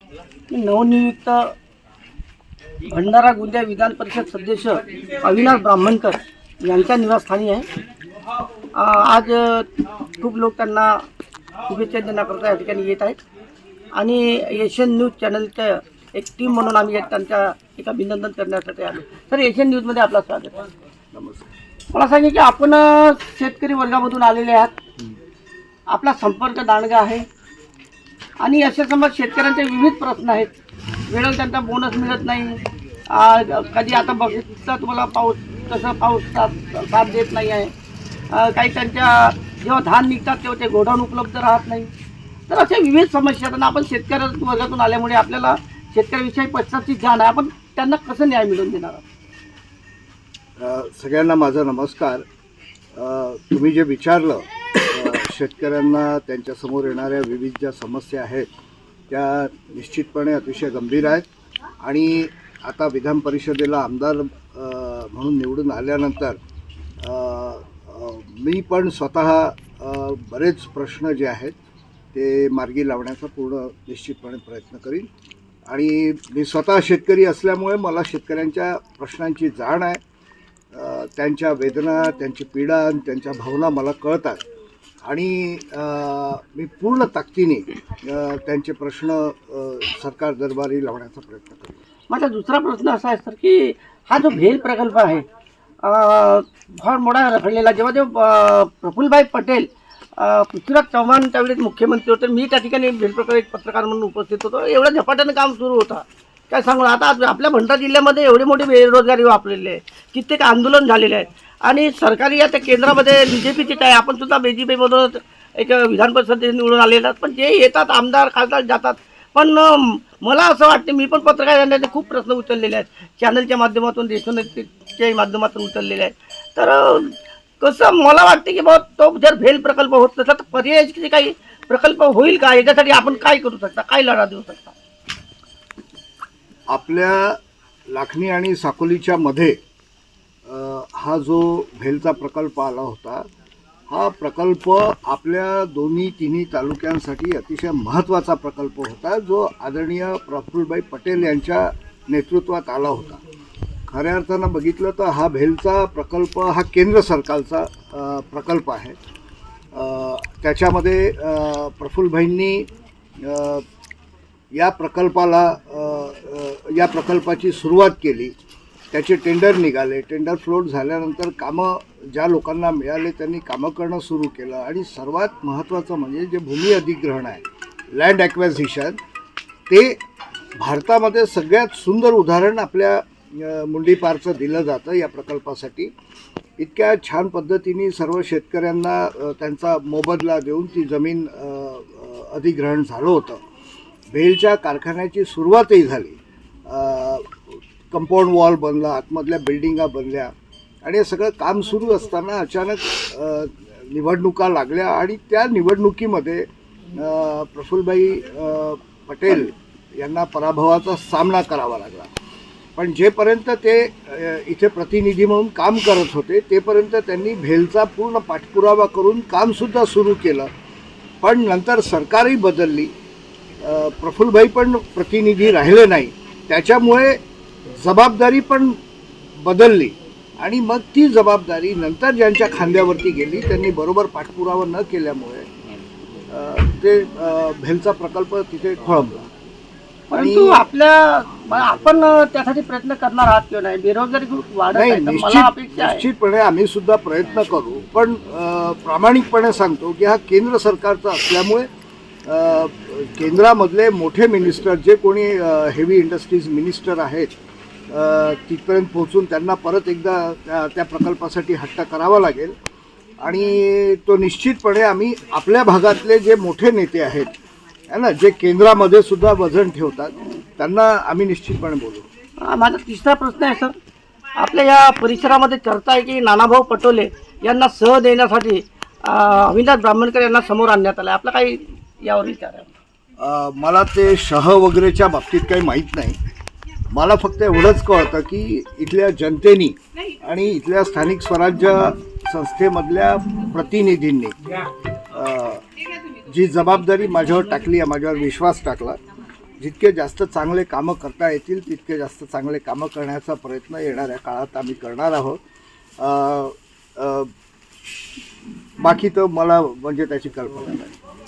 नवनियुक्त भंडारा गोंदिया विधान परिषद सदस्य अविनाश ब्राह्मणकर यांच्या निवासस्थानी आहे। आज खूप लोक त्यांना शुभेच्छा देण्याकरता या ठिकाणी येत आहेत आणि एशियन न्यूज चॅनलच्या एक टीम म्हणून आम्ही त्यांच्या एक अभिनंदन करण्यासाठी आलो। सर, एशियन न्यूजमध्ये आपलं स्वागत आहे। नमस्कार। मला सांगा की आपण शेतकरी वर्गामधून आलेले आहात, आपला संपर्क दांडगा आहे आणि अशा समज शेतकऱ्यांचे विविध प्रश्न आहेत। वेळेवर त्यांना बोनस मिळत नाही, कधी आता बघितलं तुम्हाला पाऊस साथ देत नाही आहे, काही त्यांच्या जेव्हा धान निघतात तेव्हा ते गोडाऊन उपलब्ध राहत नाही। तर अशा विविध समस्या आहेत। आपण शेतकरी वर्गातून आल्यामुळे आपल्याला शेतकऱ्याविषयी पश्चातची जाण आहे, आपण त्यांना कसं न्याय मिळवून देणार आहात? सगळ्यांना माझा नमस्कार। तुम्ही जे विचारलं, शेतकऱ्यांना त्यांच्यासमोर येणाऱ्या विविध ज्या समस्या आहेत त्या निश्चितपणे अतिशय गंभीर आहेत आणि आता विधान परिषदेला आमदार म्हणून निवडून आल्यानंतर मी पण स्वतः बरेच प्रश्न जे आहेत ते मार्गी लावण्याचा पूर्ण निश्चितपणे प्रयत्न करीन आणि मी स्वतः शेतकरी असल्यामुळे मला शेतकऱ्यांच्या प्रश्नांची जाण आहे। त्यांच्या वेदना, त्यांची पीडा आणि त्यांच्या भावना मला कळतात आणि मी पूर्ण ताकदीने त्यांचे प्रश्न सरकार दरबारी लावण्याचा प्रयत्न करेन। माझा दुसरा प्रश्न असा आहे सर की हा जो भेल प्रकल्प आहे फार मोठा रखडलेला, जेव्हा ते प्रफुल्लभाई पटेल पृथ्वीराज चव्हाण त्यावेळेस मुख्यमंत्री होते, मी त्या ठिकाणी भेल प्रकल्प एक पत्रकार म्हणून उपस्थित होतो। एवढं झपाट्यानं काम सुरू होता, काय सांगू। आता आपल्या भंडारा जिल्ह्यामध्ये एवढे मोठे बेरोजगारी वापरलेले आहे, कित्येक आंदोलन झालेले आहेत आणि सरकारी आता केंद्रामध्ये BJPचीच आहे। आपण सुद्धा BJPमधून एक विधान परिषदेत निवडून आलेले आहेत, पण जे येतात आमदार खासदार जातात। पण मला असं वाटतं, मी पण पत्रकार यांना खूप प्रश्न उचललेले आहेत, चॅनलच्या माध्यमातून देशोन्नतीच्या माध्यमातून उचललेले आहेत। तर कसं मला वाटतं की बाबा तो जर भेल प्रकल्प होत नसला तर पर्यायाचे काही प्रकल्प होईल का? याच्यासाठी आपण काय करू शकता, काय लढा देऊ शकता? आपल्या लाखनी आणि साकोलीच्या मध्ये हा जो भेलचा प्रकल्प आला होता, हा प्रकल्प आपल्या तिन्ही तालुक्यांसाठी अतिशय महत्त्वाचा प्रकल्प होता, जो आदरणीय प्रफुल्लभाई पटेल यांच्या नेतृत्वात आला होता। खऱ्या अर्थानं बघितलं तर हा भेलचा प्रकल्प हा केंद्र सरकारचा प्रकल्प आहे। त्याच्यामध्ये प्रफुल्लभाईंनी या प्रकल्पाची सुरुवात केली, त्याचे टेंडर निघाले, टेंडर फ्लोट झाल्यानंतर कामं ज्या लोकांना मिळाले त्यांनी कामं करणं सुरू केलं आणि सर्वात महत्त्वाचं म्हणजे जे भूमी अधिग्रहण आहे, लँड ॲक्वेझिशन, ते भारतामध्ये सगळ्यात सुंदर उदाहरण आपल्या मुंडीपारचं दिलं जातं या प्रकल्पासाठी। इतक्या छान पद्धतीने सर्व शेतकऱ्यांना त्यांचा मोबदला देऊन ती जमीन अधिग्रहण झालं होतं। भेलच्या कारखान्याची सुरुवातही झाली, कंपाऊंड वॉल बनला, आतमधल्या बिल्डिंगा बनल्या आणि हे सगळं काम सुरू असताना अचानक निवडणुका लागल्या आणि त्या निवडणुकीमध्ये प्रफुल्लभाई पटेल यांना पराभवाचा सामना करावा लागला। पण जेपर्यंत ते इथे प्रतिनिधी म्हणून काम करत होते तेपर्यंत त्यांनी भेलचा पूर्ण पाठपुरावा करून कामसुद्धा सुरू केलं। पण नंतर सरकारही बदलली, प्रफुल्लभाई पण प्रतिनिधी राहिले नाही, त्याच्यामुळे जबाबदारी पण बदलली आणि मग ती जबाबदारी नंतर ज्यांच्या खांद्यावरती गेली त्यांनी बरोबर पाठपुरावा न केल्यामुळे ते भेलचा प्रकल्प तिथे खोळंबला। परंतु आपण त्यासाठी प्रयत्न करणार आहात किंवा नाही? बेरोजगारी खूप वाढत आहे, तर मला अपेक्षा आहे निश्चितपणे आम्ही सुद्धा प्रयत्न करू, पण प्रामाणिकपणे सांगतो की हा केंद्र सरकारचा असल्यामुळे केंद्रामधले मोठे मिनिस्टर जे कोणी हेवी इंडस्ट्रीज मिनिस्टर आहेत तिथपर्यंत पोहोचून त्यांना परत एकदा त्या प्रकल्पासाठी हट्ट करावा लागेल आणि तो निश्चितपणे आम्ही आपल्या भागातले जे मोठे नेते आहेत है ना, जे केंद्रामध्ये सुद्धा वजन ठेवतात, त्यांना आम्ही निश्चितपणे बोलू। माझा तिसरा प्रश्न आहे सर, आपल्या या परिसरामध्ये चर्चा आहे की नानाभाऊ पटोले यांना सह देण्यासाठी अविनाश ब्राह्मणकर यांना समोर आणण्यात आलं, आपला काही यावर विचार आहे? मला ते शह वगैरेच्या बाबतीत काही माहीत नाही, मला फक्त एवढंच कळतं की इथल्या जनतेनी आणि इथल्या स्थानिक स्वराज्य संस्थेमधल्या प्रतिनिधींनी जी जबाबदारी माझ्यावर टाकली आहे, माझ्यावर विश्वास टाकला, जितके जास्त चांगले कामं करता येतील तितके जास्त चांगले कामं करण्याचा प्रयत्न येणाऱ्या काळात आम्ही करणार आहोत. बाकी तर मला म्हणजे त्याची कल्पना नाही.